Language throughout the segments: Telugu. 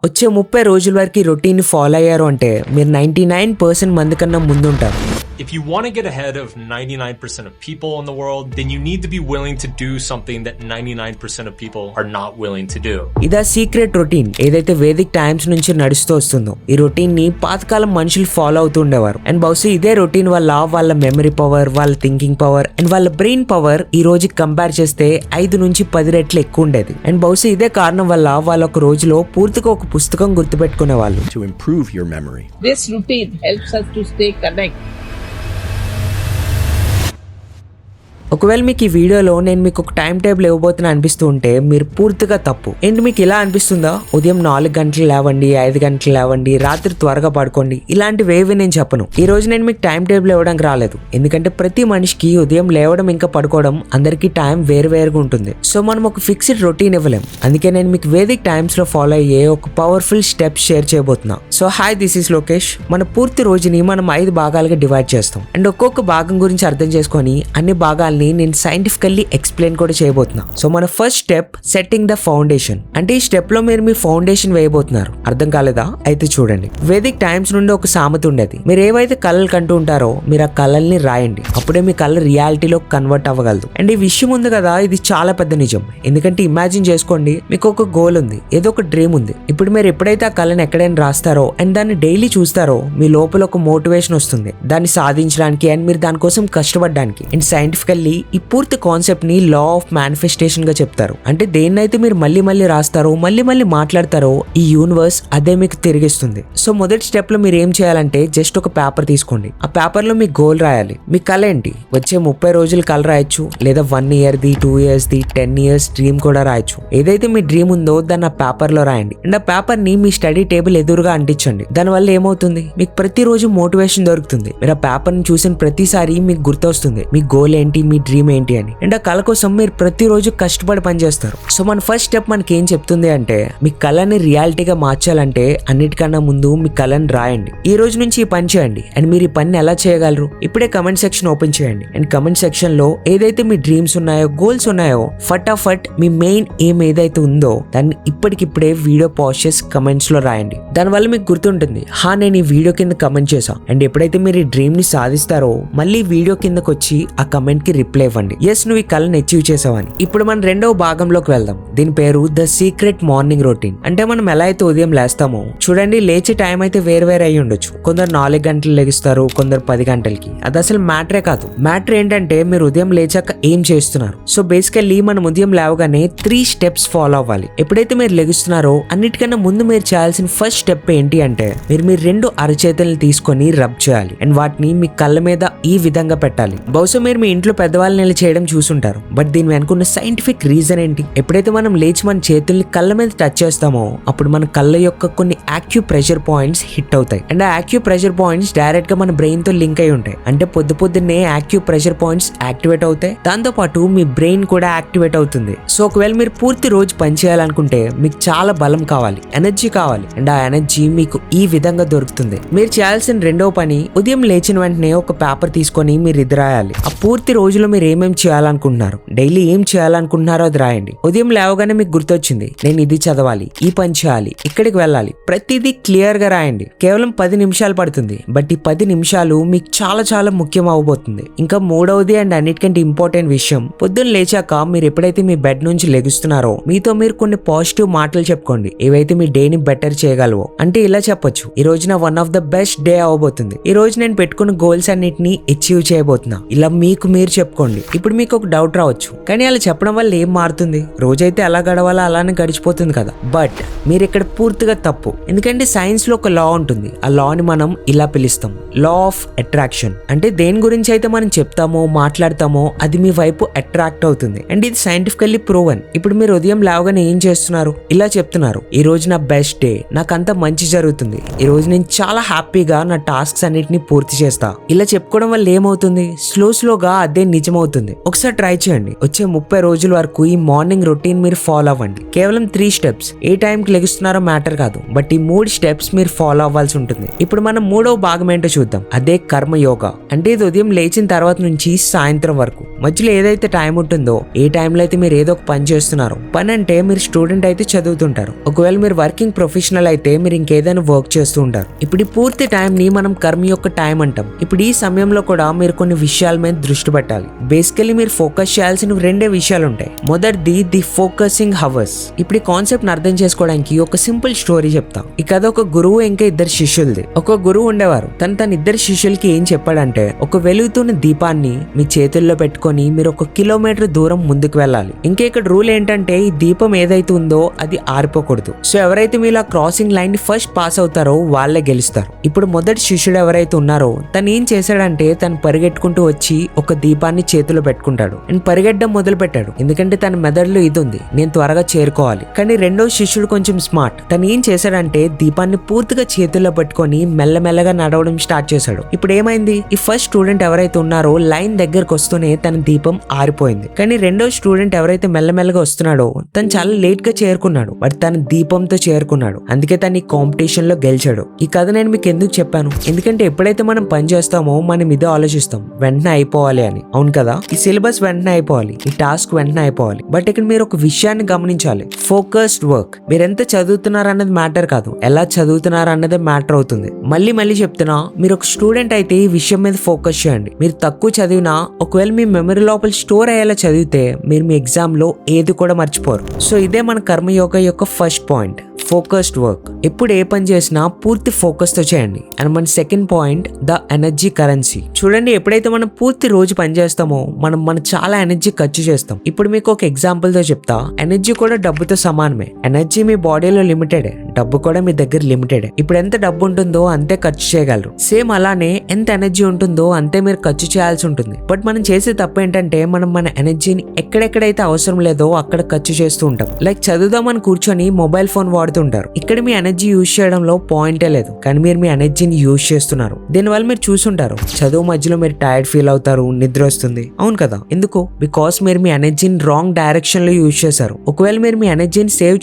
వచ్చే 30 రోజుల వరకు ఈ రొటీన్ ఫాలో అయ్యారు అంటే మీరు 99% మంది కన్నా ముందుంటారు. If you want to get ahead of 99% of people in the world, then you need to be willing to do something that 99% of people are not willing to do. ఇదా సీక్రెట్ రొటీన్ ఏదైతే వేదిక్ టైమ్స్ నుంచి నడుస్తూ వస్తుందో. ఈ రొటీన్ ని పాతకాలం మనుషులు ఫాలో అవుతూ ఉండేవారు. అండ్ బహుశా ఇదే రొటీన్ వల్ల వాళ్ళ మెమరీ పవర్, వాళ్ళ థింకింగ్ పవర్ అండ్ వాళ్ళ బ్రెయిన్ పవర్ ఈ రోజుకి కంపేర్ చేస్తే 5 నుంచి 10 రెట్లు ఎక్కువ ఉండేది. అండ్ బహుశా ఇదే కారణం వల్ల వాళ్ళ ఒక రోజులో పూర్తిగా ఒక పుస్తకం గుర్తుపెట్టుకునే వాళ్ళు. To improve your memory. This routine helps us to stay connected. ఒకవేళ మీకు ఈ వీడియోలో నేను మీకు ఒక టైం టేబుల్ ఇవ్వబోతున్నా అనిపిస్తూ ఉంటే మీరు పూర్తిగా తప్పు. ఏంటి మీకు ఇలా అనిపిస్తుందా? ఉదయం 4 గంటలు లేవండి, 5 గంటలు లేవండి, రాత్రి త్వరగా పడుకోండి, ఇలాంటివేవి నేను చెప్పను. ఈ రోజు నేను మీకు టైం టేబుల్ ఇవ్వడానికి రాలేదు. ఎందుకంటే ప్రతి మనిషికి ఉదయం లేవడం ఇంకా పడుకోవడం అందరికీ టైం వేరువేరుగా ఉంటుంది. సో మనం ఒక ఫిక్స్డ్ రొటీన్ ఇవ్వలేం. అందుకే నేను మీకు వేదిక్ టైమ్స్ లో ఫాలో అయ్యే ఒక పవర్ఫుల్ స్టెప్ షేర్ చేయబోతున్నా. So hi, this is Lokesh. మన పూర్తి రోజుని మనం 5 భాగాలుగా డివైడ్ చేస్తాం. అండ్ ఒక్కొక్క భాగం గురించి అర్థం చేసుకొని అన్ని భాగాలు నేను సైంటిఫికల్లీ ఎక్స్ప్లెయిన్ కూడా చేయబోతున్నా. సో మన first step setting the foundation. అంటే ఈ స్టెప్ లో మీరు మీ ఫౌండేషన్ వేయబోతున్నారు. అర్థం కాలేదా? అయితే చూడండి. వేదిక్ టైమ్స్ నుండి ఒక సామెత ఉండేది. మీరు ఏవైతే కళలు కంటూ ఉంటారో మీరు ఆ కళల్ని రాయండి. అప్పుడే మీ కళ రియాలిటీలో కన్వర్ట్ అవ్వగలదు. అండ్ ఈ విషయం ఉంది కదా, ఇది చాలా పెద్ద నిజం. ఎందుకంటే ఇమాజిన్ చేసుకోండి, మీకు ఒక గోల్ ఉంది, ఏదో ఒక డ్రీమ్ ఉంది. ఇప్పుడు మీరు ఎప్పుడైతే ఆ కళను ఎక్కడైనా రాస్తారో అండ్ దాన్ని డైలీ చూస్తారో మీ లోపల ఒక మోటివేషన్ వస్తుంది దాన్ని సాధించడానికి అండ్ మీరు దానికోసం కష్టపడడానికి. అండ్ సైంటిఫికల్లీ ఈ పూర్తి కాన్సెప్ట్ ని లా ఆఫ్ మేనిఫెస్టేషన్ గా చెప్తారు. అంటే దేన్నైతే మీరు మళ్ళీ మళ్ళీ రాస్తారో, మళ్ళీ మళ్ళీ మాట్లాడతారో, ఈ యూనివర్స్ అదే మీకు తిరిగిస్తుంది. సో మొదటి స్టెప్ లో మీరు ఏం చేయాలంటే జస్ట్ ఒక పేపర్ తీసుకోండి. ఆ పేపర్ లో మీ గోల్ రాయాలి. మీ కళ ఏంటి? వచ్చే 30 రోజులు కళ రాయొచ్చు, లేదా 1 ఇయర్ది, 2 ఇయర్స్ది, 10 ఇయర్స్ డ్రీమ్ కూడా రాయొచ్చు. ఏదైతే మీ డ్రీమ్ ఉందో దాన్ని ఆ పేపర్ లో రాయండి. అండ్ ఆ పేపర్ ని మీ స్టడీ టేబుల్ ఎదురుగా అంటించండి. దానివల్ల ఏమవుతుంది? మీకు ప్రతిరోజు మోటివేషన్ దొరుకుతుంది. మీరు ఆ పేపర్ ని చూసిన ప్రతిసారి మీకు గుర్తొస్తుంది మీ గోల్ ఏంటి, మీ డ్రీమ్ ఏంటి అని. అండ్ ఆ కళ కోసం మీరు ప్రతిరోజు కష్టపడి పనిచేస్తారు. సో మన ఫస్ట్ స్టెప్ మనకి ఏం చెప్తుంది అంటే మీ కళని రియాలిటీగా మార్చాలంటే అన్నిటికన్నా ముందు మీ కళని రాయండి. ఈ రోజు నుంచి ఈ పని చేయండి. అండ్ మీరు ఈ పని ఎలా చేయగలరు? ఇప్పుడే కమెంట్ సెక్షన్ ఓపెన్ చేయండి. అండ్ కమెంట్ సెక్షన్ లో ఏదైతే మీ డ్రీమ్స్ ఉన్నాయో, గోల్స్ ఉన్నాయో, ఫటాఫట్ మీ మెయిన్ ఎయిమ్ ఏదైతే ఉందో దాన్ని ఇప్పటికిప్పుడే వీడియో పాజ్ చేసి కమెంట్స్ లో రాయండి. దానివల్ల మీకు గుర్తుంటుంది, నేను ఈ వీడియో కింద కమెంట్ చేశా. అండ్ ఎప్పుడైతే మీరు ఈ డ్రీమ్ ని సాధిస్తారో మళ్ళీ వీడియో కిందకు వచ్చి ఆ కమెంట్ కి రిప్లై ఇవ్వండి, ఎస్ నువ్వు ఈ కళని అచీవ్ చేసావని. ఇప్పుడు మనం రెండవ భాగంలోకి వెళ్దాం. దీని పేరు ద సీక్రెట్ మార్నింగ్ రొటీన్. అంటే మనం ఎలా అయితే ఉదయం లేస్తామో చూడండి, లేచే టైం అయితే వేరు అయి ఉండొచ్చు. కొందరు 4 గంటలు లెగిస్తారు, కొందరు 10 గంటలకి. అది అసలు మ్యాటరే కాదు. మ్యాటర్ ఏంటంటే మీరు ఉదయం లేచాక ఏం చేస్తున్నారు. సో బేసికల్లీ మనం ఉదయం లేవగానే 3 స్టెప్స్ ఫాలో అవ్వాలి. ఎప్పుడైతే మీరు లెగుస్తున్నారో అన్నిటికన్నా ముందు మీరు చేయాల్సిన ఫస్ట్ స్టెప్ ఏంటి అంటే మీరు 2 అరచేతులను తీసుకొని రబ్ చేయాలి. అండ్ వాటిని మీ కళ్ళ మీద ఈ విధంగా పెట్టాలి. బహుశా మీరు మీ ఇంట్లో పెద్దవాళ్ళని ఇలా చేయడం చూసుంటారు. బట్ దీని వెనుకున్న సైంటిఫిక్ రీజన్ ఏంటి? ఎప్పుడైతే మనం లేచి మన చేతుల్ని కళ్ళ మీద టచ్ చేస్తామో అప్పుడు మన కళ్ళ యొక్క కొన్ని యాక్యూ ప్రెషర్ పాయింట్స్ హిట్ అవుతాయి. అండ్ ఆ యాక్యూ ప్రెషర్ పాయింట్స్ డైరెక్ట్ గా మన బ్రెయిన్ తో లింక్ అయి ఉంటాయి. అంటే పొద్దున్నే యాక్యూ ప్రెషర్ పాయింట్స్ యాక్టివేట్ అవుతాయి. దాంతో పాటు మీ బ్రెయిన్ కూడా యాక్టివేట్ అవుతుంది. సో ఒకవేళ మీరు పూర్తి రోజు పని చేయాలనుకుంటే మీకు చాలా బలం కావాలి, ఎనర్జీ కావాలి. అండ్ ఆ ఎనర్జీ మీకు ఈ విధంగా దొరుకుతుంది. మీరు చేయాల్సిన రెండవ పని ఉదయం లేచిన వెంటనే ఒక పేపర్ తీసుకొని మీరు ఇది రాయాలి. ఆ పూర్తి రోజులో మీరు ఏమేమి చేయాలనుకుంటున్నారు, డైలీ ఏం చేయాలనుకుంటున్నారో అది రాయండి. ఉదయం లేవగానే మీకు గుర్తొచ్చింది నేను ఇది చదవాలి, ఈ పని చేయాలి, ఇక్కడికి వెళ్ళాలి, ప్రతిదీ క్లియర్ గా రాయండి. కేవలం 10 నిమిషాలు పడుతుంది. బట్ ఈ 10 నిమిషాలు మీకు చాలా చాలా ముఖ్యం అవబోతుంది. ఇంకా మూడవది అండ్ అన్నిటికంటే ఇంపార్టెంట్ విషయం, పొద్దున్న లేచాక మీరు ఎప్పుడైతే మీ బెడ్ నుంచి లెగుస్తున్నారో మీతో మీరు కొన్ని పాజిటివ్ మాటలు చెప్పుకోండి, ఏవైతే మీ డే ని బెటర్ చేయగలవో. అంటే ఇలా చెప్పొచ్చు, ఈ రోజు నా one of the best day అవబోతుంది, ఈ రోజు నేను పెట్టుకున్న గోల్స్ అన్నిటిని అచీవ్ చేయబోతున్నా. ఇలా మీకు మీరు చెప్పుకోండి. ఇప్పుడు మీకు ఒక డౌట్ రావచ్చు, కానీ అలా చెప్పడం వల్ల ఏం మారుతుంది? రోజైతే ఎలా గడవాలో అలానే గడిచిపోతుంది కదా. బట్ మీరు ఇక్కడ పూర్తిగా తప్పు. ఎందుకంటే సైన్స్ లో ఒక లా ఉంటుంది. ఆ లా ని మనం ఇలా పిలుస్తాం, లా ఆఫ్ అట్రాక్షన్. అంటే దేని గురించి అయితే మనం చెప్తామో మాట్లాడతామో అది మీ వైపు అట్రాక్ట్ అవుతుంది. అండ్ ఇది సైంటిఫికల్లీ ప్రూవెన్. ఇప్పుడు మీరు ఉదయం లేవగానే ఏం చేస్తున్నారు? ఇలా చెప్తున్నారు, ఈ రోజు నా బెస్ట్ డే, నాకంతా మంచి జరుగుతుంది, ఈ రోజు నేను చాలా హ్యాపీగా నా టాస్క్స్ అన్నిటిని పూర్తి చేస్తా. ఇలా చెప్పుకోవడం వల్ల ఏమవుతుంది? స్లోగా అదే నిజమవుతుంది. ఒకసారి ట్రై చేయండి. వచ్చే 30 రోజుల వరకు ఈ మార్నింగ్ రొటీన్ మీరు ఫాలో అవ్వండి. కేవలం 3 స్టెప్స్. ఏ టైంకి లెగుస్తున్నారో మ్యాటర్ కాదు, బట్ ఈ 3 స్టెప్స్ మీరు ఫాలో అవ్వాల్సి ఉంటుంది. ఇప్పుడు మనం 3వ భాగం ఏంటో చూద్దాం. అదే కర్మ యోగా. అంటే ఇది ఉదయం లేచిన తర్వాత నుంచి సాయంత్రం వరకు మధ్యలో ఏదైతే టైం ఉంటుందో, ఏ టైంలో అయితే మీరు ఏదో ఒక పని చేస్తున్నారో, పని అంటే మీరు స్టూడెంట్ అయితే చదువుతుంటారు, ఒకవేళ మీరు వర్కింగ్ ప్రొఫెషనల్ అయితే మీరు ఇంకేదైనా వర్క్ చేస్తూ ఉంటారు. ఇప్పుడు ఈ పూర్తి టైం ని మనం కర్మ యొక్క టైం అంటాం. ఇప్పుడు ఈ సమయంలో కూడా మీరు కొన్ని విషయాల మీద దృష్టి పెట్టాలి. బేసికలీ మీరు ఫోకస్ చేయాల్సిన 2 విషయాలు ఉంటాయి. మొదటిది ది ఫోకసింగ్ హవర్స్. ఇప్పుడు ఈ కాన్సెప్ట్ ని అర్థం చేసుకోవడానికి ఒక సింపుల్ స్టోరీ చెప్తా. ఈ కథ ఒక గురువు ఇంకా 2 శిష్యులది. ఒక గురువు ఉండేవారు. తన 2 శిష్యులకి ఏం చెప్పాడంటే, ఒక వెలుగుతున్న దీపాన్ని మీ చేతుల్లో పెట్టుకొని మీరు 1 కిలోమీటర్ దూరం ముందుకు వెళ్ళాలి. ఇంకా ఇక్కడ రూల్ ఏంటంటే, ఈ దీపం ఏదైతే ఉందో అది ఆరిపోకూడదు. సో ఎవరైతే మీరు ఆ క్రాసింగ్ లైన్ ని ఫస్ట్ పాస్ అవుతారో వాళ్ళే గెలుస్తారు. ఇప్పుడు మొదటి శిష్యుడు ఎవరైతే ఉన్నారో తను ఏం చేశాడంటే, తను పరిగెట్టుకుంటూ వచ్చి ఒక దీపాన్ని చేతిలో పెట్టుకుంటాడు అండ్ పరిగెట్టడం మొదలు పెట్టాడు. ఎందుకంటే తన మెదడులో ఇది ఉంది, నేను త్వరగా చేరుకోవాలి. కానీ రెండో శిష్యుడు కొంచెం స్మార్ట్. తను ఏం చేశాడంటే, దీపాన్ని పూర్తిగా చేతుల్లో పెట్టుకొని మెల్లమెల్లగా నడవడం స్టార్ట్ చేశాడు. ఇప్పుడు ఏమైంది, ఈ ఫస్ట్ స్టూడెంట్ ఎవరైతే ఉన్నారో లైన్ దగ్గరకు వస్తూనే తన దీపం ఆరిపోయింది. కానీ రెండో స్టూడెంట్ ఎవరైతే మెల్లమెల్లగా వస్తున్నాడో తను చాలా లేట్ గా చేరుకున్నాడు, బట్ తన దీపంతో చేరుకున్నాడు. అందుకే తను ఈ కాంపిటీషన్ లో గెలిచాడు. ఈ కథ నేను మీకు ఎందుకు చెప్పాను, ఎందుకంటే ఎప్పుడైతే మనం పని చేస్తామో మనం ఇదే ఆలోచిస్తాం, వెంటనే అయిపోవాలి అని. అవును కదా, ఈ సిలబస్ వెంటనే అయిపోవాలి, ఈ టాస్క్ వెంటనే అయిపోవాలి. బట్ ఇక్కడ మీరు ఒక విషయాన్ని గమనించాలి, ఫోకస్డ్ వర్క్. మీరు ఎంత చదువుతున్నారు అన్నది మ్యాటర్ కాదు, ఎలా చదువుతున్నారు అన్నదే మ్యాటర్ అవుతుంది. మళ్ళీ చెప్తున్నా, మీరు ఒక స్టూడెంట్ అయితే ఈ విషయం మీద ఫోకస్ చేయండి. మీరు తక్కువ చదివినా ఒకవేళ మీ మెమరీ లోపల స్టోర్ అయ్యేలా చదివితే మీరు మీ ఎగ్జామ్ లో ఏది కూడా మర్చిపోరు. సో ఇదే మన కర్మయోగ యొక్క ఫస్ట్ పాయింట్, ఫోకస్డ్ వర్క్. ఎప్పుడు ఏ పని చేసినా పూర్తి ఫోకస్ తో చేయండి. అండ్ మన second point, the energy currency. చూడండి, ఎప్పుడైతే మనం పూర్తి రోజు పని చేస్తామో మన చాలా ఎనర్జీ ఖర్చు చేస్తాం. ఇప్పుడు మీకు ఒక ఎగ్జాంపుల్ తో చెప్తా, ఎనర్జీ కూడా డబ్బుతో సమానమే. ఎనర్జీ మీ బాడీలో లిమిటెడే, డబ్బు కూడా మీ దగ్గర లిమిటెడే. ఇప్పుడు ఎంత డబ్బు ఉంటుందో అంతే ఖర్చు చేయగలరు. సేమ్ అలానే ఎంత ఎనర్జీ ఉంటుందో అంతే మీరు ఖర్చు చేయాల్సి ఉంటుంది. బట్ మనం చేసే తప్పు ఏంటంటే, మనం మన ఎనర్జీని ఎక్కడెక్కడైతే అవసరం లేదో అక్కడ ఖర్చు చేస్తూ ఉంటాం. లైక్ చదువుదామని కూర్చొని మొబైల్ ఫోన్ వాడుతుంటారు. ఇక్కడ మీ ఎనర్జీ యూజ్ చేయడంలో పాయింటే లేదు, కానీ మీరు మీ ఎనర్జీని యూజ్ చేస్తున్నారు. దీనివల్ల మీరు చూసుంటారు, చదువు మధ్యలో మీరు టైర్డ్ ఫీల్ అవుతారు, నిద్ర వస్తుంది. అవును కదా, ఎందుకు? బికాస్ మీరు మీ ఎనర్జీని రాంగ్ డైరెక్షన్ లో యూజ్ చేశారు. ఒకవేళ మీరు మీ ఎనర్జీని సేవ్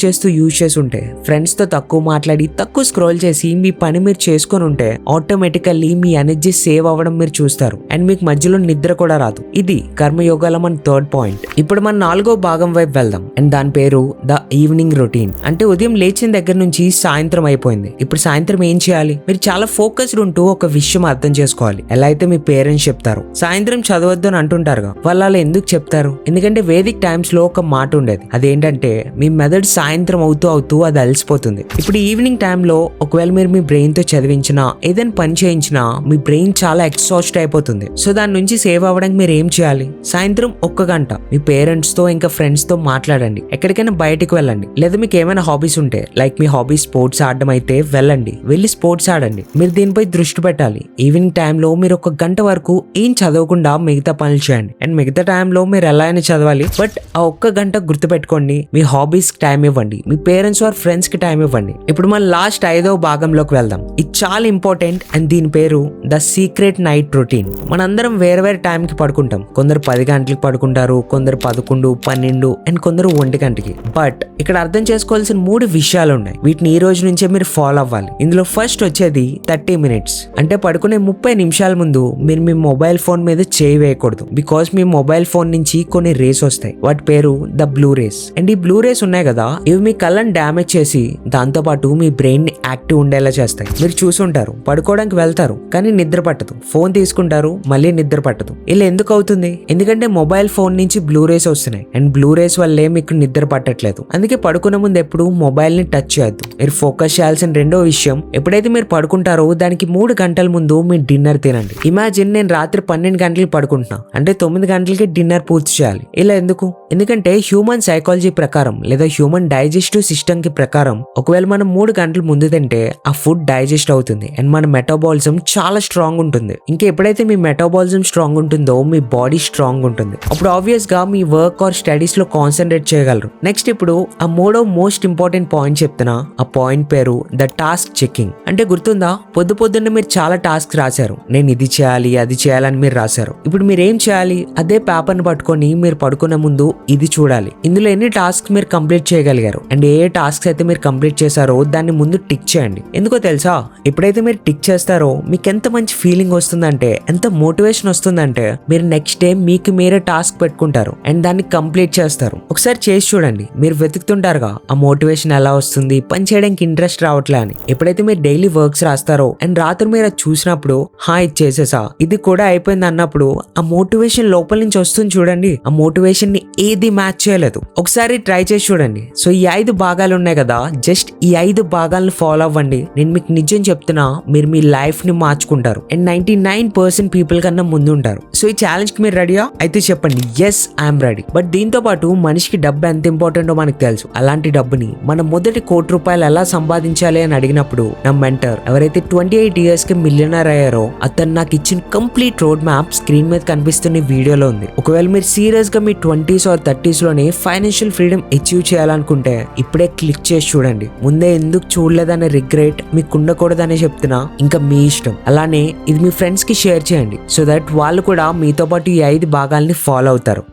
చేస్తూ యూజ్ చేసి ఉంటే, ఫ్రెండ్స్ తో తక్కువ మాట్లాడి తక్కువ స్క్రోల్ చేసి మీ పని మీరు చేసుకొని ఉంటే, ఆటోమేటికల్లీ మీ ఎనర్జీ సేవ్ అవ్వడం మీరు చూస్తారు అండ్ మీకు మధ్యలో నిద్ర కూడా రాదు. ఇది కర్మయోగాల మన థర్డ్ పాయింట్. ఇప్పుడు మన 4వ భాగం వైపు వెళ్దాం అండ్ దాని పేరు ద ఈవినింగ్ రొటీన్. అంటే ఉదయం లేచిన దగ్గర నుంచి సాయంత్రం అయిపోయింది. ఇప్పుడు సాయంత్రం ఏం చేయాలి? మీరు చాలా ఫోకస్డ్ ఉంటూ ఒక విషయం అర్థం చేసుకోవాలి. ఎలా అయితే మీ పేరెంట్స్ చెప్తారు సాయంత్రం చదవద్దు అని అంటుంటారుగా, వాళ్ళు అలా ఎందుకు చెప్తారు? ఎందుకంటే వేదిక్ టైమ్స్ లో ఒక మాట ఉండేది, అదేంటంటే మీ మెదడు సాయంత్రం అవుతూ అది అలసిపోతుంది. ఇప్పుడు ఈవినింగ్ టైంలో ఒకవేళ మీరు మీ బ్రెయిన్ తో చదివించినా ఏదైనా పని చేయించినా మీ బ్రెయిన్ చాలా ఎక్సాస్ట్ అయిపోతుంది. సో దాని నుంచి సేవ్ అవ్వడానికి మీరు ఏం చేయాలి? సాయంత్రం 1 గంట మీ పేరెంట్స్ తో ఇంకా ఫ్రెండ్స్ తో మాట్లాడండి. ఎక్కడికైనా బయటకు వెళ్ళండి. లేదా మీకు ఏమైనా హాబీస్ ఉంటే, లైక్ మీ హాబీ స్పోర్ట్స్ ఆడడం అయితే వెళ్ళి స్పోర్ట్స్ ఆడండి. మీరు దీనిపై దృష్టి పెట్టాలి. ఈవినింగ్ టైంలో మీరు 1 గంట వరకు ఏం చదవకుండా మిగతా పనులు చేయండి. అండ్ మిగతా టైంలో మీరు ఎలా అయినా చదవాలి, బట్ ఆ 1 గంట గుర్తుపెట్టుకోండి, మీ హాబీస్ కి టైం ఇవ్వండి, మీ పేరెంట్స్ ఆర్ ఫ్రెండ్స్ కి టైం ఇవ్వండి. ఇప్పుడు మన లాస్ట్ 5వ భాగంలోకి వెళ్దాం. ఇది చాలా ఇంపార్టెంట్ అండ్ దీని పేరు ద సీక్రెట్ నైట్ రొటీన్. మనందరం వేరే టైం కి పడుకుంటాం. కొందరు 10 గంటలకు పడుకుంటారు, కొందరు 11, 12 అండ్ కొందరు 1 గంటకి. బట్ ఇక్కడ అర్థం చేసుకోవాల్సిన 3 విషయాలు ఉన్నాయి. వీటిని ఈ రోజు నుంచే మీరు ఫాలో అవ్వాలి. ఇందులో ఫస్ట్ వచ్చేది 30 మినిట్స్. అంటే పడుకునే 30 నిమిషాల ముందు మీరు మీ మొబైల్ ఫోన్ మీద చేయి వేయకూడదు. బికాస్ మీ మొబైల్ ఫోన్ నుంచి కొన్ని రేస్ వస్తాయి, వాటి పేరు ద బ్లూ రేస్. అండ్ ఈ బ్లూ రేస్ ఉన్నాయి కదా, ఇవి మీ కళ్ళని డ్యామేజ్ చేసి దాంతో పాటు మీ బ్రెయిన్ ని యాక్టివ్ ఉండేలా చేస్తాయి. మీరు చూసుంటారు, పడుకోవడానికి వెళ్తారు కానీ నిద్ర పట్టదు, ఫోన్ తీసుకుంటారు మళ్ళీ నిద్ర పట్టదు. ఇలా ఎందుకు అవుతుంది? ఎందుకంటే మొబైల్ ఫోన్ నుంచి బ్లూ రేస్ వస్తున్నాయి అండ్ బ్లూ రేస్ వల్లే మీకు నిద్ర పట్టట్లేదు. అందుకే పడుకునే ముందు ఎప్పుడు మొబైల్ ని టచ్ చేయొద్దు. మీరు ఫోకస్ చేయాల్సిన 2వ విషయం, ఎప్పుడైతే మీరు పడుకుంటారో దానికి 3 గంటల ముందు మీ డిన్నర్ తినండి. ఇమాజిన్ నేను రాత్రి 12 గంటలకు పడుకుంటున్నా అంటే 9 గంటలకి డిన్నర్ పూర్తి చేయాలి. ఇలా ఎందుకు? ఎందుకంటే హ్యూమన్ సైకాలజీ ప్రకారం లేదా హ్యూమన్ డైజెస్టివ్ సిస్టమ్ కి ప్రకారం ఒకవేళ మనం 3 గంటల ముందు తింటే ఆ ఫుడ్ డైజెస్ట్ అవుతుంది అండ్ మన మెటాబాలిజం చాలా స్ట్రాంగ్ ఉంటుంది. ఇంకా ఎప్పుడైతే మీ మెటాబాలిజం స్ట్రాంగ్ ఉంటుందో మీ బాడీ స్ట్రాంగ్ ఉంటుంది. అప్పుడు ఆబ్వియస్ గా మీ వర్క్ ఆర్ స్టడీస్ లో కాన్సన్ట్రేట్ చేయగలరు. నెక్స్ట్ ఇప్పుడు ఆ 3వ మోస్ట్ ఇంపార్టెంట్ పాయింట్ చెప్తున్నా. ఆ పాయింట్ పేరు ద టాస్క్ చెకింగ్. అంటే గుర్తుందా, పొద్దున్నే మీరు చాలా టాస్క్ రాశారు, నేను ఇది చేయాలి అది చేయాలని మీరు రాశారు. ఉంటారు. ఇప్పుడు మీరు ఏం చేయాలి, అదే పేపర్ ని పట్టుకొని మీరు పడుకునే ముందు ఇది చూడాలి. ఇందులో ఎన్ని టాస్క్ మీరు కంప్లీట్ చేయగలిగారు అండ్ ఏ టాస్క్ అయితే మీరు కంప్లీట్ చేశారో దాన్ని ముందు టిక్ చేయండి. ఎందుకో తెలుసా, ఎప్పుడైతే మీరు టిక్ చేస్తారో మీకు ఎంత మంచి ఫీలింగ్ వస్తుందంటే, ఎంత మోటివేషన్ వస్తుందంటే మీరు నెక్స్ట్ డే మీకు మీరే టాస్క్ పెట్టుకుంటారు అండ్ దాన్ని కంప్లీట్ చేస్తారు. ఒకసారి చేసి చూడండి. మీరు వెతుకుతుంటారుగా ఆ మోటివేషన్ ఎలా వస్తుంది, పని చేయడానికి ఇంట్రెస్ట్ రావట్లే అని. ఎప్పుడైతే మీరు డైలీ వర్క్స్ రాస్తారో అండ్ రాత్రి మీరు అది చూసినప్పుడు ఇది చేసేసా, ఇది కూడా అయిపోయింది అన్నప్పుడు ఆ మోటివేషన్ లోపల నుంచి వస్తుంది చూడండి. ఆ మోటివేషన్ ని ఏది మ్యాచ్ చేయలేదు. ఒకసారి ట్రై చేసి చూడండి. సో ఈ 5 భాగాలు ఉన్నాయి కదా, జస్ట్ ఈ 5 భాగాలను ఫాలో అవ్వండి. నేను మీకు నిజం చెప్తున్నా, మీరు మీ లైఫ్ ని మార్చుకుంటారు అండ్ 99% పీపుల్ కన్నా ముందు ఉంటారు. సో ఈ ఛాలెంజ్ కి మీరు రెడీయా? అయితే చెప్పండి ఎస్ ఐఎమ్ రెడీ. బట్ దీంతో పాటు మనిషికి డబ్బు ఎంత ఇంపార్టెంటో మనకు తెలుసు. అలాంటి డబ్బుని మన మొదటి ₹1,00,00,000 ఎలా సంపాదించాలి అని అడిగినప్పుడు నా మెంటర్ ఎవరైతే 28 years కి మిలియనర్ అయ్యారో అతను నాకు ఇచ్చిన కంప్లీట్ రోడ్ మ్యాప్ స్క్రీన్ మీద కనిపిస్తున్న వీడియోలో ఉంది. ఒకవేళ మీరు సీరియస్ గా మీ 20s or 30s లోనే ఫైనాన్షియల్ ఫ్రీడమ్ అచీవ్ చేయాలనుకుంటే ఇప్పుడే క్లిక్ చేసి చూడండి. ముందే ఎందుకు చూడలేదనే రిగ్రెట్ మీకు ఉండకూడదని చెప్తున్నా, ఇంకా మీ ఇష్టం. అలానే ఇది మీ ఫ్రెండ్స్ కి షేర్ చేయండి సో దట్ వాళ్ళు కూడా మీతో పాటు ఈ 5 భాగాల్ని ఫాలో అవుతారు.